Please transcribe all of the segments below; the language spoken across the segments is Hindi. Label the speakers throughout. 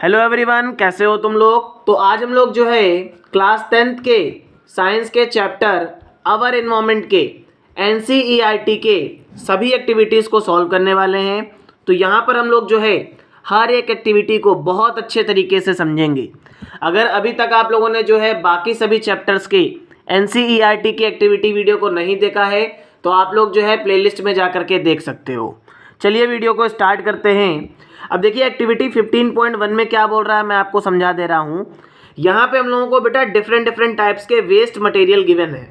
Speaker 1: हेलो एवरीवन, कैसे हो तुम लोग। तो आज हम लोग जो है क्लास 10th के साइंस के चैप्टर आवर एनवायरनमेंट के एनसीईआरटी के सभी एक्टिविटीज़ को सॉल्व करने वाले हैं। तो यहाँ पर हम लोग जो है हर एक एक्टिविटी को बहुत अच्छे तरीके से समझेंगे। अगर अभी तक आप लोगों ने जो है बाकी सभी चैप्टर्स के एनसीईआरटी की एक्टिविटी वीडियो को नहीं देखा है तो आप लोग जो है प्लेलिस्ट में जा कर के देख सकते हो। चलिए वीडियो को स्टार्ट करते हैं। अब देखिए एक्टिविटी 15.1 में क्या बोल रहा है, मैं आपको समझा दे रहा हूँ। यहाँ पे हम लोगों को बेटा डिफरेंट टाइप्स के वेस्ट मटेरियल गिवन है।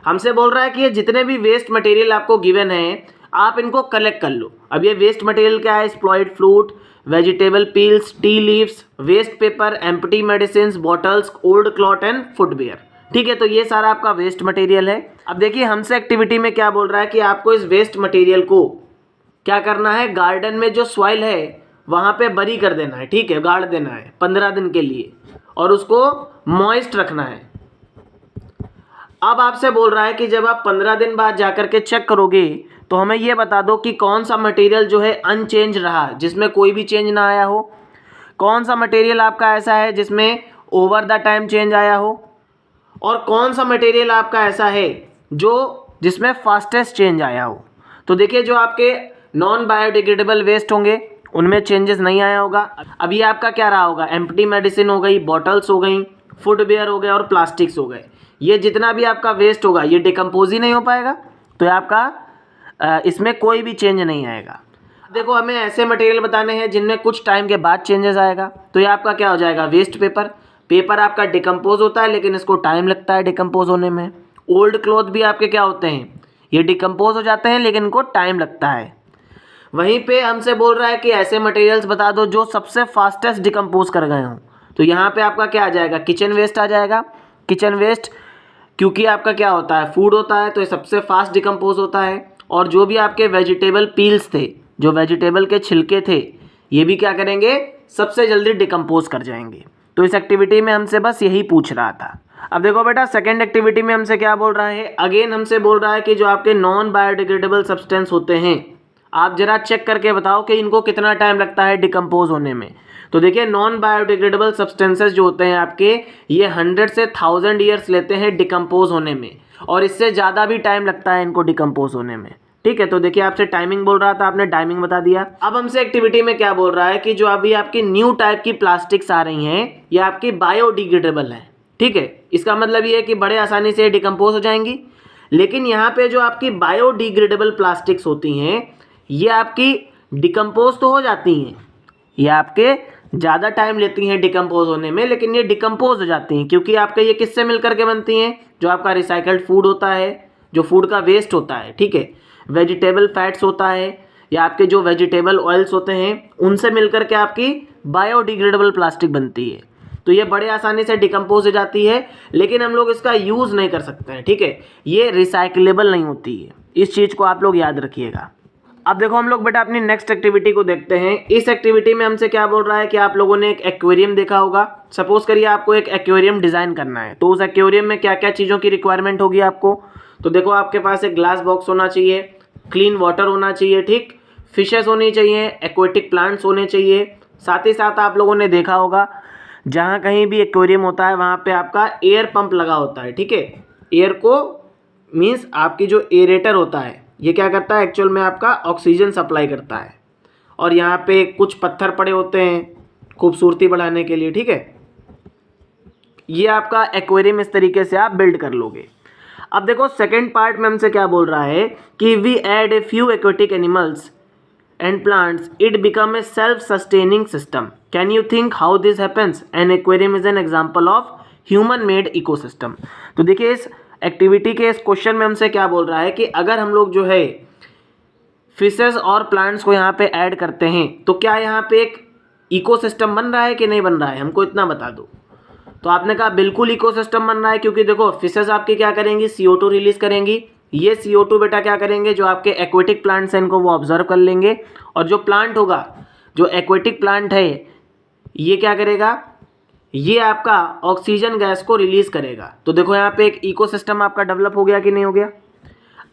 Speaker 1: हमसे बोल रहा है कि ये जितने भी वेस्ट मटेरियल आपको गिवन है आप इनको कलेक्ट कर लो। अब ये वेस्ट मटेरियल क्या है? Spoiled fruit, vegetable peels, tea leaves, waste paper, empty medicine, bottles, old cloth and footwear. ठीक है, तो ये सारा आपका वेस्ट मटेरियल है। अब देखिए हमसे एक्टिविटी में क्या बोल रहा है कि आपको इस वेस्ट मटेरियल को क्या करना है, गार्डन में जो सॉइल है वहाँ पे बरी कर देना है। ठीक है, गाड़ देना है 15 दिन के लिए और उसको मॉइस्ट रखना है। अब आपसे बोल रहा है कि जब आप 15 दिन बाद जाकर के चेक करोगे तो हमें ये बता दो कि कौन सा मटेरियल जो है अनचेंज रहा, जिसमें कोई भी चेंज ना आया हो। कौन सा मटेरियल आपका ऐसा है जिसमें ओवर द टाइम चेंज आया हो, और कौन सा मटेरियल आपका ऐसा है जो जिसमें फास्टेस्ट चेंज आया हो। तो देखिए जो आपके नॉन बायोडिग्रेडेबल वेस्ट होंगे उनमें चेंजेस नहीं आया होगा। अब ये आपका क्या रहा होगा? एम्प्टी मेडिसिन हो गई, बॉटल्स हो गई, फुटवेयर हो गए और प्लास्टिक्स हो गए। ये जितना भी आपका वेस्ट होगा ये डिकम्पोज ही नहीं हो पाएगा, तो ये आपका इसमें कोई भी चेंज नहीं आएगा। देखो हमें ऐसे मटेरियल बताने हैं जिनमें कुछ टाइम के बाद चेंजेस आएगा, तो ये आपका क्या हो जाएगा? Waste paper. पेपर आपका डिकम्पोज होता है लेकिन इसको टाइम लगता है डिकम्पोज होने में। ओल्ड क्लॉथ भी आपके क्या होते हैं? ये डिकम्पोज हो जाते हैं लेकिन इनको टाइम लगता है। वहीं पे हमसे बोल रहा है कि ऐसे मटेरियल्स बता दो जो सबसे फास्टेस्ट डिकम्पोज कर गए हों। तो यहाँ पे आपका क्या आ जाएगा? किचन वेस्ट आ जाएगा। किचन वेस्ट क्योंकि आपका क्या होता है? फूड होता है, तो ये सबसे फास्ट डिकम्पोज होता है। और जो भी आपके वेजिटेबल पील्स थे, जो वेजिटेबल के छिलके थे, ये भी क्या करेंगे? सबसे जल्दी डिकम्पोज कर जाएंगे। तो इस एक्टिविटी में हमसे बस यही पूछ रहा था। अब देखो बेटा सेकेंड एक्टिविटी में हमसे क्या बोल रहा है? अगेन हमसे बोल रहा है कि जो आपके नॉन बायोडिग्रेडेबल सब्सटेंस होते हैं आप जरा चेक करके बताओ कि इनको कितना टाइम लगता है डिकम्पोज होने में। तो देखिए नॉन बायोडिग्रेडेबल सब्सटेंसेस जो होते हैं आपके, ये 100 से 1000 ईयर्स लेते हैं डिकम्पोज होने में, और इससे ज़्यादा भी टाइम लगता है इनको डिकम्पोज होने में। ठीक है, तो देखिए आपसे टाइमिंग बोल रहा था, आपने टाइमिंग बता दिया। अब हमसे एक्टिविटी में क्या बोल रहा है कि जो अभी आपकी न्यू टाइप की प्लास्टिक्स आ रही हैं ये आपकी बायोडिग्रेडेबल हैं। ठीक है, इसका मतलब ये है कि बड़े आसानी से डिकम्पोज हो जाएंगी। लेकिन यहाँ पे जो आपकी बायोडिग्रेडेबल प्लास्टिक्स होती हैं ये आपकी डिकम्पोज तो हो जाती हैं, ये आपके ज़्यादा टाइम लेती हैं डिकम्पोज होने में, लेकिन ये डिकम्पोज हो जाती हैं क्योंकि आपके ये किससे मिल करके बनती हैं? जो आपका रिसाइकल्ड फूड होता है, जो फूड का वेस्ट होता है, ठीक है, वेजिटेबल फैट्स होता है, या आपके जो वेजिटेबल ऑयल्स होते हैं उनसे मिल करके आपकी बायोडिग्रेडेबल प्लास्टिक बनती है। तो ये बड़े आसानी से डिकम्पोज हो जाती है, लेकिन हम लोग इसका यूज़ नहीं कर सकते हैं। ठीक है, ये रिसाइकलेबल नहीं होती है, इस चीज़ को आप लोग याद रखिएगा। अब देखो हम लोग बेटा अपनी नेक्स्ट एक्टिविटी को देखते हैं। इस एक्टिविटी में हमसे क्या बोल रहा है कि आप लोगों ने एक एक्वेरियम देखा होगा। सपोज करिए आपको एक एक्वेरियम डिज़ाइन करना है, तो उस एक्वेरियम में क्या क्या चीज़ों की रिक्वायरमेंट होगी आपको। तो देखो आपके पास एक ग्लास बॉक्स होना चाहिए, क्लीन वाटर होना चाहिए, ठीक, फिशेस होनी चाहिए, एक्वेटिक प्लांट्स होने चाहिए। साथ ही साथ आप लोगों ने देखा होगा जहाँ कहीं भी एक्वेरियम होता है वहाँ पे आपका एयर पंप लगा होता है। ठीक है, एयर को मीन्स आपकी जो एरेटर होता है ये क्या करता है? एक्चुअल में आपका ऑक्सीजन सप्लाई करता है। और यहाँ पे कुछ पत्थर पड़े होते हैं खूबसूरती बढ़ाने के लिए। ठीक है, ये आपका एक्वेरियम इस तरीके से आप बिल्ड कर लोगे। अब देखो सेकंड पार्ट में हमसे क्या बोल रहा है कि we add a few aquatic animals and plants it become a self sustaining system. Can you think how this happens? An aquarium is an example of human made ecosystem. तो देखिए इस एक्टिविटी के इस क्वेश्चन में हमसे क्या बोल रहा है कि अगर हम लोग जो है फिशेस और प्लांट्स को यहाँ पे ऐड करते हैं तो क्या यहाँ पे एक इकोसिस्टम बन रहा है कि नहीं बन रहा है? हमको इतना बता दो। तो आपने कहा बिल्कुल इकोसिस्टम बन रहा है, क्योंकि देखो फिशेस आपकी क्या करेंगी? CO2 रिलीज करेंगी। ये CO2 बेटा क्या करेंगे? जो आपके एक्वेटिक प्लांट्स हैं इनको वो ऑब्जर्व कर लेंगे, और जो प्लांट होगा, जो एक्वेटिक प्लांट है, ये क्या करेगा? ये आपका ऑक्सीजन गैस को रिलीज करेगा। तो देखो यहाँ पे एक इकोसिस्टम आपका डेवलप हो गया कि नहीं हो गया।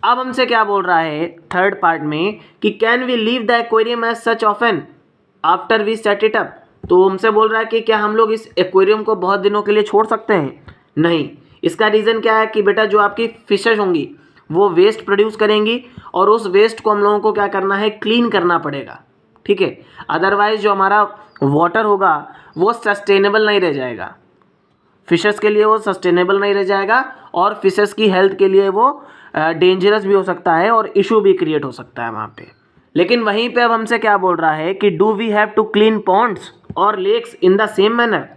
Speaker 1: अब हमसे क्या बोल रहा है थर्ड पार्ट में कि can we leave the aquarium as such often after we set it up. तो हमसे बोल रहा है कि क्या हम लोग इस एक्वेरियम को बहुत दिनों के लिए छोड़ सकते हैं? नहीं। इसका रीज़न क्या है कि बेटा जो आपकी फिशेज होंगी वो वेस्ट प्रोड्यूस करेंगी और उस वेस्ट को हम लोगों को क्या करना है, क्लीन करना पड़ेगा, ठीक है। अदरवाइज जो हमारा वाटर होगा वो सस्टेनेबल नहीं रह जाएगा, फिशेस के लिए वो सस्टेनेबल नहीं रह जाएगा और फिशेस की हेल्थ के लिए वो डेंजरस भी हो सकता है और इशू भी क्रिएट हो सकता है वहाँ पे। लेकिन वहीं पे अब हमसे क्या बोल रहा है कि do we have to clean ponds और lakes in the same manner.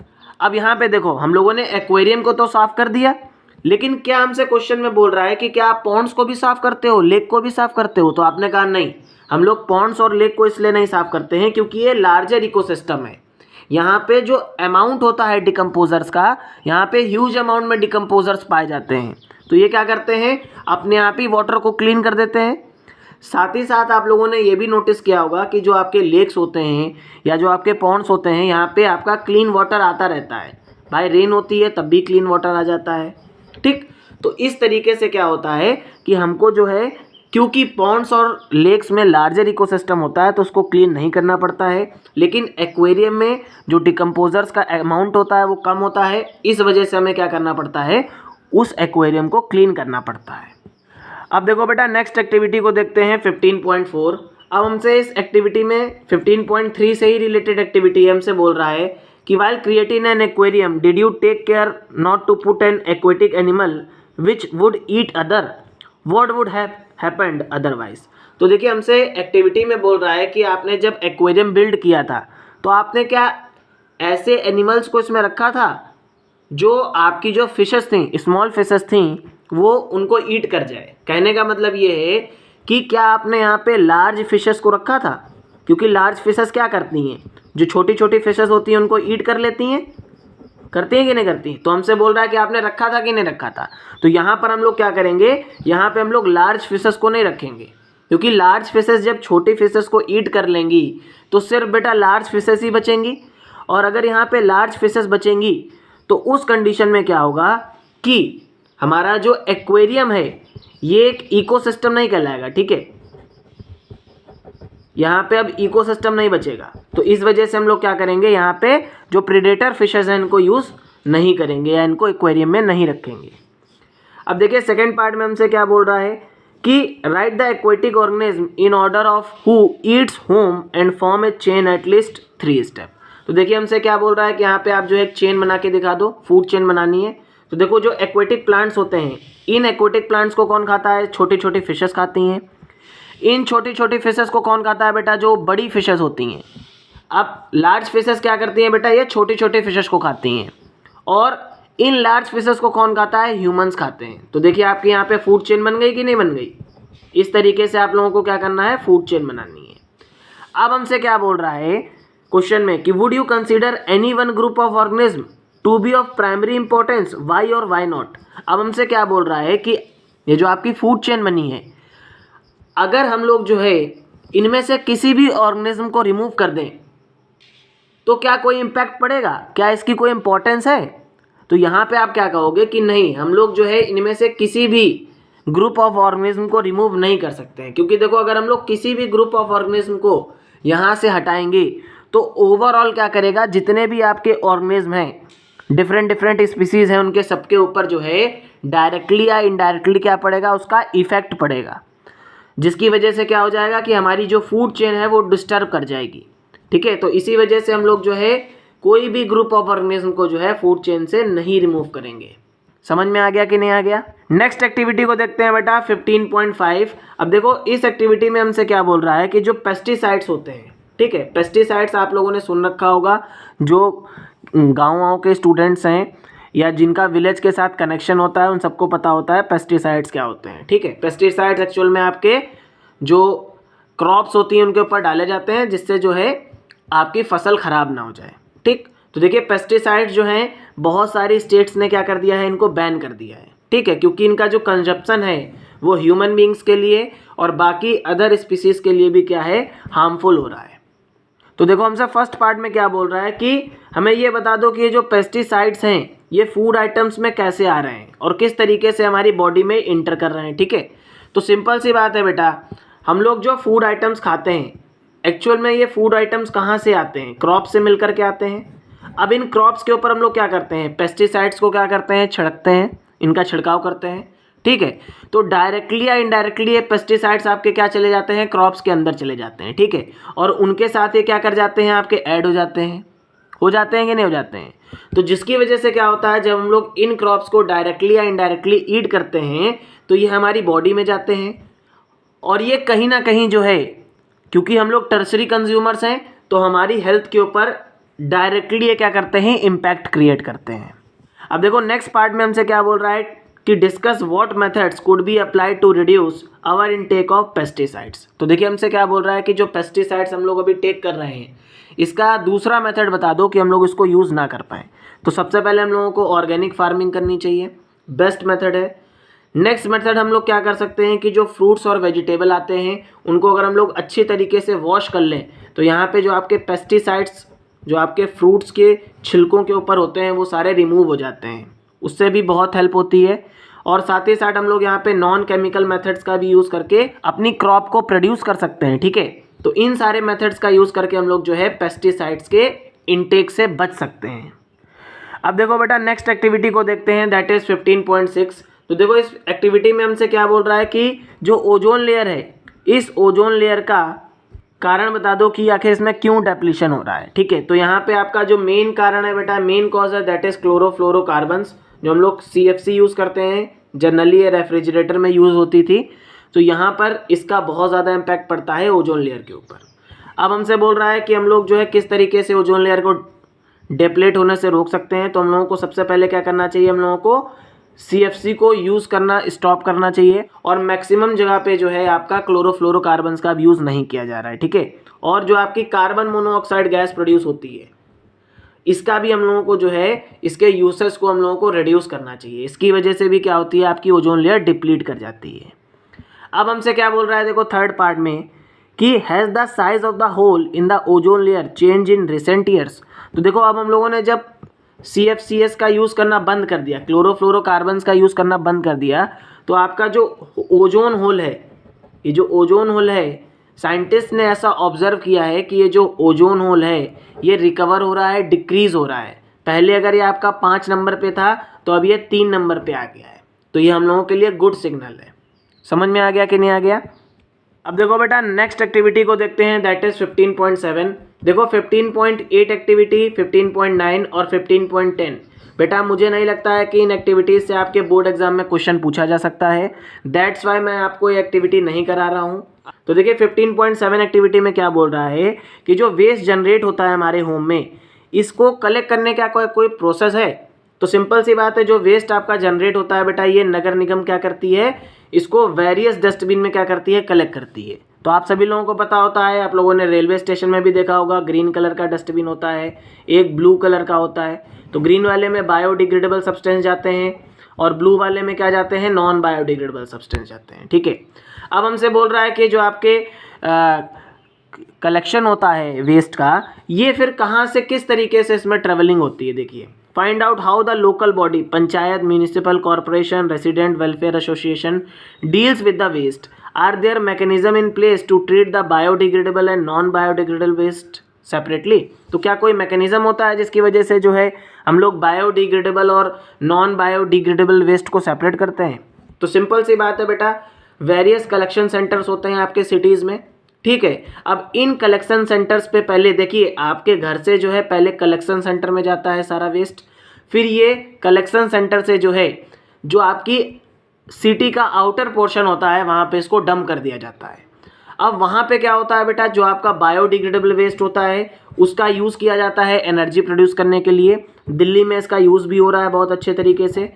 Speaker 1: अब यहाँ पे देखो हम लोगों ने एक्वेरियम को तो साफ़ कर दिया, लेकिन क्या हमसे क्वेश्चन में बोल रहा है कि क्या आप पॉन्ड्स को भी साफ़ करते हो, लेक को भी साफ़ करते हो? तो आपने कहा नहीं, हम लोग पॉन्ड्स और लेक को इसलिए नहीं साफ़ करते हैं क्योंकि ये लार्जर इकोसिस्टम है। यहाँ पे जो अमाउंट होता है डिकम्पोजर्स का, यहाँ पे ह्यूज अमाउंट में डिकम्पोजर्स पाए जाते हैं। तो ये क्या करते हैं, अपने आप ही वाटर को क्लीन कर देते हैं। साथ ही साथ आप लोगों ने ये भी नोटिस किया होगा कि जो आपके लेक्स होते हैं या जो आपके पॉन्ड्स होते हैं, यहाँ पे आपका क्लीन वाटर आता रहता है। भाई रेन होती है तब भी क्लीन वाटर आ जाता है, ठीक। तो इस तरीके से क्या होता है कि हमको जो है, क्योंकि पॉन्ड्स और लेक्स में लार्जर इकोसिस्टम होता है तो उसको क्लीन नहीं करना पड़ता है, लेकिन एक्वेरियम में जो डिकम्पोजर्स का अमाउंट होता है वो कम होता है। इस वजह से हमें क्या करना पड़ता है, उस एक्वेरियम को क्लीन करना पड़ता है। अब देखो बेटा नेक्स्ट एक्टिविटी को देखते हैं 15.4। अब हमसे इस एक्टिविटी में 15.3 से ही रिलेटेड एक्टिविटी हमसे बोल रहा है कि while creating an aquarium did you take care not to put an aquatic animal which would eat other, what would have happened otherwise. तो देखिए हमसे एक्टिविटी में बोल रहा है कि आपने जब एक्वेरियम बिल्ड किया था तो आपने क्या ऐसे एनिमल्स को इसमें रखा था जो आपकी जो फिशेस थी, स्मॉल फिशेस थी, वो उनको ईट कर जाए। कहने का मतलब ये है कि क्या आपने यहाँ पे लार्ज फिशेस को रखा था, क्योंकि लार्ज फिशेस क्या करती हैं, जो छोटी छोटी फिशेस होती हैं उनको ईट कर लेती हैं, करती हैं कि नहीं करती। तो हमसे बोल रहा है कि आपने रखा था कि नहीं रखा था। तो यहाँ पर हम लोग क्या करेंगे, यहाँ पे हम लोग लार्ज फिशेस को नहीं रखेंगे, क्योंकि लार्ज फिशेस जब छोटी फिशेस को ईट कर लेंगी तो सिर्फ बेटा लार्ज फिशेस ही बचेंगी। और अगर यहाँ पे लार्ज फिशेस बचेंगी तो उस कंडीशन में क्या होगा कि हमारा जो एक्वेरियम है ये एक इकोसिस्टम नहीं कहलाएगा, ठीक है। यहाँ पे अब इकोसिस्टम नहीं बचेगा, तो इस वजह से हम लोग क्या करेंगे, यहाँ पे जो प्रेडेटर फिशेस हैं इनको यूज़ नहीं करेंगे या इनको एक्वेरियम में नहीं रखेंगे। अब देखिए सेकेंड पार्ट में हमसे क्या बोल रहा है कि right the aquatic organism in order of who Yeats home and form A chain at least 3 step. तो देखिए हमसे क्या बोल रहा है कि यहाँ पे आप जो एक चेन बना के दिखा दो, फूड चेन बनानी है। तो देखो जो एक्वेटिक प्लांट्स होते हैं, इन एक्वेटिक प्लांट्स को कौन खाता है, छोटी छोटी फिशेस खाती हैं। इन छोटी छोटी फिशेस को कौन खाता है बेटा, जो बड़ी फिशेस होती हैं। अब लार्ज फिशेस क्या करती हैं बेटा, ये छोटी छोटी फिशेस को खाती हैं। और इन लार्ज फिशेस को कौन खाता है, ह्यूमंस खाते हैं। तो देखिए आपके यहाँ पे फूड चेन बन गई कि नहीं बन गई। इस तरीके से आप लोगों को क्या करना है, फूड चेन बनानी है। अब हमसे क्या बोल रहा है क्वेश्चन में कि would you consider any one group of organism to be of primary importance, why or why not. अब हमसे क्या बोल रहा है कि ये जो आपकी फूड चेन बनी है, अगर हम लोग जो है इनमें से किसी भी ऑर्गेनिज्म को रिमूव कर दें तो क्या कोई इम्पैक्ट पड़ेगा, क्या इसकी कोई इंपॉर्टेंस है। तो यहाँ पे आप क्या कहोगे कि नहीं, हम लोग जो है इनमें से किसी भी ग्रुप ऑफ ऑर्गेनिज्म को रिमूव नहीं कर सकते हैं। क्योंकि देखो अगर हम लोग किसी भी ग्रुप ऑफ ऑर्गेनिज्म को यहाँ से हटाएंगे तो ओवरऑल क्या करेगा, जितने भी आपके ऑर्गेनिज्म हैं, डिफरेंट स्पीसीज़ हैं, उनके सबके ऊपर जो है डायरेक्टली या इनडायरेक्टली क्या पड़ेगा, उसका इफेक्ट पड़ेगा, जिसकी वजह से क्या हो जाएगा कि हमारी जो फूड चेन है वो डिस्टर्ब कर जाएगी, ठीक है। तो इसी वजह से हम लोग जो है कोई भी ग्रुप ऑफ ऑर्गेनिज्म को जो है फूड चेन से नहीं रिमूव करेंगे। समझ में आ गया कि नहीं आ गया। नेक्स्ट एक्टिविटी को देखते हैं बेटा 15.5। अब देखो इस एक्टिविटी में हमसे क्या बोल रहा है कि जो पेस्टिसाइड्स होते हैं, ठीक है, पेस्टिसाइड्स आप लोगों ने सुन रखा होगा, जो गाँव के स्टूडेंट्स हैं या जिनका विलेज के साथ कनेक्शन होता है उन सबको पता होता है पेस्टिसाइड्स क्या होते हैं, ठीक है। पेस्टिसाइड्स एक्चुअल में आपके जो क्रॉप्स होती हैं उनके ऊपर डाले जाते हैं जिससे जो है आपकी फसल ख़राब ना हो जाए, ठीक। तो देखिए पेस्टिसाइड्स जो हैं बहुत सारी स्टेट्स ने क्या कर दिया है, इनको बैन कर दिया है, ठीक है, क्योंकि इनका जो कंजप्शन है वो ह्यूमन बींग्स के लिए और बाकी अदर स्पीसीज़ के लिए भी क्या है, हार्मफुल हो रहा है। तो देखो हमसे फर्स्ट पार्ट में क्या बोल रहा है कि हमें ये बता दो कि ये जो पेस्टिसाइड्स हैं ये फूड आइटम्स में कैसे आ रहे हैं और किस तरीके से हमारी बॉडी में इंटर कर रहे हैं, ठीक है। तो सिंपल सी बात है बेटा, हम लोग जो फूड आइटम्स खाते हैं एक्चुअल में ये फूड आइटम्स कहाँ से आते हैं, क्रॉप से मिल कर के आते हैं। अब इन क्रॉप्स के ऊपर हम लोग क्या करते हैं, पेस्टिसाइड्स को क्या करते हैं, छिड़कते हैं, इनका छिड़काव करते हैं, ठीक है। तो डायरेक्टली या इनडायरेक्टली ये पेस्टिसाइड्स आपके क्या चले जाते हैं, क्रॉप्स के अंदर चले जाते हैं, ठीक है। और उनके साथ ये क्या कर जाते हैं, आपके ऐड हो जाते हैं कि नहीं हो जाते हैं। तो जिसकी वजह से क्या होता है, जब हम लोग इन क्रॉप्स को डायरेक्टली या इनडायरेक्टली ईट करते हैं तो ये हमारी बॉडी में जाते हैं, और ये कहीं ना कहीं जो है, क्योंकि हम लोग टर्सरी कंज्यूमर्स हैं, तो हमारी हेल्थ के ऊपर डायरेक्टली ये क्या करते हैं, इम्पैक्ट क्रिएट करते हैं। अब देखो नेक्स्ट पार्ट में हमसे क्या बोल रहा है कि discuss what methods could be applied to reduce our intake of pesticides. तो देखिए हमसे क्या बोल रहा है कि जो पेस्टिसाइड्स हम लोग अभी टेक कर रहे हैं, इसका दूसरा मेथड बता दो कि हम लोग इसको यूज़ ना कर पाएँ। तो सबसे पहले हम लोगों को ऑर्गेनिक फार्मिंग करनी चाहिए, बेस्ट मेथड है। नेक्स्ट मेथड हम लोग क्या कर सकते हैं कि जो फ्रूट्स और वेजिटेबल आते हैं उनको अगर हम लोग अच्छी तरीके से वॉश कर लें तो यहाँ पे जो आपके पेस्टिसाइड्स जो आपके फ्रूट्स के छिलकों के ऊपर होते हैं वो सारे रिमूव हो जाते हैं, उससे भी बहुत हेल्प होती है। और साथ ही साथ हम लोग यहाँ पे नॉन केमिकल मेथड्स का भी यूज़ करके अपनी क्रॉप को प्रोड्यूस कर सकते हैं, ठीक है। तो इन सारे मेथड्स का यूज़ करके हम लोग जो है पेस्टिसाइड्स के इनटेक से बच सकते हैं। अब देखो बेटा नेक्स्ट एक्टिविटी को देखते हैं, दैट इज़ 15.6। तो देखो इस एक्टिविटी में हमसे क्या बोल रहा है कि जो ओजोन लेयर है, इस ओजोन लेयर का कारण बता दो कि आखिर इसमें क्यों डेप्लीशन हो रहा है, ठीक है। तो यहाँ पे आपका जो मेन कारण है बेटा, मेन कॉज है, दैट इज़ क्लोरोफ्लोरोकार्बन्स, जो हम लोग CFC यूज़ करते हैं, जनरली ये रेफ्रिजरेटर में यूज़ होती थी। तो यहाँ पर इसका बहुत ज़्यादा इम्पैक्ट पड़ता है ओजोन लेयर के ऊपर। अब हमसे बोल रहा है कि हम लोग जो है किस तरीके से ओजोन लेयर को डेप्लेट होने से रोक सकते हैं। तो हम लोगों को सबसे पहले क्या करना चाहिए, हम लोगों को CFC को यूज़ करना स्टॉप करना चाहिए, और मैक्सिमम जगह पे जो है आपका क्लोरोफ्लोरोकार्बन्स का यूज़ नहीं किया जा रहा है, ठीक है। और जो आपकी कार्बन मोनोऑक्साइड गैस प्रोड्यूस होती है, इसका भी हम लोगों को जो है इसके यूसेस को हम लोगों को रिड्यूस करना चाहिए। इसकी वजह से भी क्या होती है, आपकी ओजोन लेयर डिप्लीट कर जाती है। अब हमसे क्या बोल रहा है, देखो थर्ड पार्ट में कि has the size of the hole in the ozone layer change in recent years. तो देखो अब हम लोगों ने जब CFCs का यूज़ करना बंद कर दिया, क्लोरोफ्लोरोकार्बन्स का यूज़ करना बंद कर दिया, तो आपका जो ओजोन होल है, ये जो ओजोन होल है, साइंटिस्ट ने ऐसा ऑब्जर्व किया है कि ये जो ओजोन होल है ये रिकवर हो रहा है, डिक्रीज़ हो रहा है। पहले अगर ये आपका 5 नंबर पे था तो अब ये 3 नंबर पे आ गया है। तो ये हम लोगों के लिए गुड सिग्नल है। समझ में आ गया कि नहीं आ गया। अब देखो बेटा नेक्स्ट एक्टिविटी को देखते हैं, दैट इज़ 15.7। देखो 15.8 एक्टिविटी, 15.9 और 15.10। बेटा मुझे नहीं लगता है कि इन एक्टिविटीज़ से आपके बोर्ड एग्जाम में क्वेश्चन पूछा जा सकता है, दैट्स वाई मैं आपको ये एक्टिविटी नहीं करा रहा हूँ। तो देखिए 15.7 एक्टिविटी में क्या बोल रहा है कि जो वेस्ट जनरेट होता है हमारे होम में, इसको कलेक्ट करने का कोई प्रोसेस है। तो सिंपल सी बात है, जो वेस्ट आपका जनरेट होता है बेटा, ये नगर निगम क्या करती है, इसको वेरियस डस्टबिन में क्या करती है, कलेक्ट करती है। तो आप सभी लोगों को पता होता है, आप लोगों ने रेलवे स्टेशन में भी देखा होगा, ग्रीन कलर का डस्टबिन होता है, एक ब्लू कलर का होता है। तो ग्रीन वाले में बायोडिग्रेडेबल सब्सटेंस जाते हैं और ब्लू वाले में क्या जाते हैं, नॉन बायोडिग्रेडेबल सब्सटेंस जाते हैं, ठीक है। अब हमसे बोल रहा है कि जो आपके कलेक्शन होता है वेस्ट का, ये फिर कहाँ से किस तरीके से इसमें ट्रेवलिंग होती है। देखिए find out how the local body, panchayat, municipal corporation, resident welfare association deals with the waste. Are there mechanism in place to treat the biodegradable and non biodegradable waste separately. तो क्या कोई मैकेनिज्म होता है जिसकी वजह से जो है हम लोग बायोडिग्रेडेबल और नॉन बायोडिग्रेडेबल वेस्ट को सेपरेट करते हैं। तो सिंपल सी बात है बेटा, वेरियस कलेक्शन सेंटर्स होते हैं आपके सिटीज़ में, ठीक है। अब इन कलेक्शन सेंटर्स पे पहले देखिए, आपके घर से जो है पहले कलेक्शन सेंटर में जाता है सारा वेस्ट, फिर ये कलेक्शन सेंटर से जो है जो आपकी सिटी का आउटर पोर्शन होता है वहाँ पे इसको डंप कर दिया जाता है। अब वहाँ पे क्या होता है बेटा, जो आपका बायोडिग्रेडेबल वेस्ट होता है उसका यूज़ किया जाता है एनर्जी प्रोड्यूस करने के लिए। दिल्ली में इसका यूज़ भी हो रहा है बहुत अच्छे तरीके से।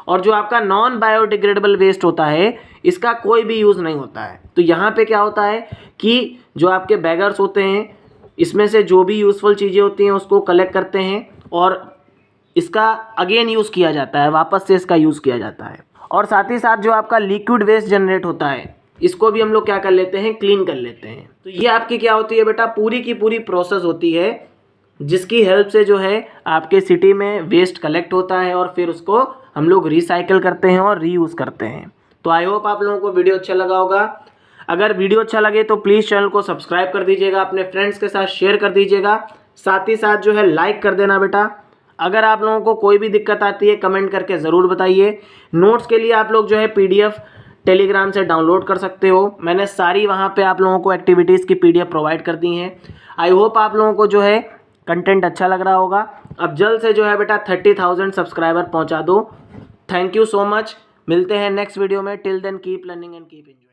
Speaker 1: और जो आपका नॉन बायोडिग्रेडेबल वेस्ट होता है इसका कोई भी यूज़ नहीं होता है। तो यहाँ पे क्या होता है कि जो आपके बैगर्स होते हैं इसमें से जो भी यूज़फुल चीज़ें होती हैं उसको कलेक्ट करते हैं और इसका अगेन यूज़ किया जाता है, वापस से इसका यूज़ किया जाता है। और साथ ही साथ जो आपका लिक्विड वेस्ट जनरेट होता है इसको भी हम लोग क्या कर लेते हैं, क्लीन कर लेते हैं। तो ये आपकी क्या होती है बेटा, पूरी की पूरी प्रोसेस होती है जिसकी हेल्प से जो है आपके सिटी में वेस्ट कलेक्ट होता है और फिर उसको हम लोग रिसाइकिल करते हैं और रीयूज़ करते हैं। तो आई होप आप लोगों को वीडियो अच्छा लगा होगा। अगर वीडियो अच्छा लगे तो प्लीज़ चैनल को सब्सक्राइब कर दीजिएगा, अपने फ्रेंड्स के साथ शेयर कर दीजिएगा, साथ ही साथ जो है लाइक कर देना बेटा। अगर आप लोगों को कोई भी दिक्कत आती है कमेंट करके ज़रूर बताइए। नोट्स के लिए आप लोग जो है PDF टेलीग्राम से डाउनलोड कर सकते हो। मैंने सारी वहाँ पे आप लोगों को एक्टिविटीज़ की PDF प्रोवाइड कर दी हैं। आई होप आप लोगों को जो है कंटेंट अच्छा लग रहा होगा। अब जल्द से जो है बेटा 30,000 सब्सक्राइबर पहुँचा दो। Thank you so much. मिलते हैं नेक्स्ट वीडियो में। Till then keep learning and keep enjoying.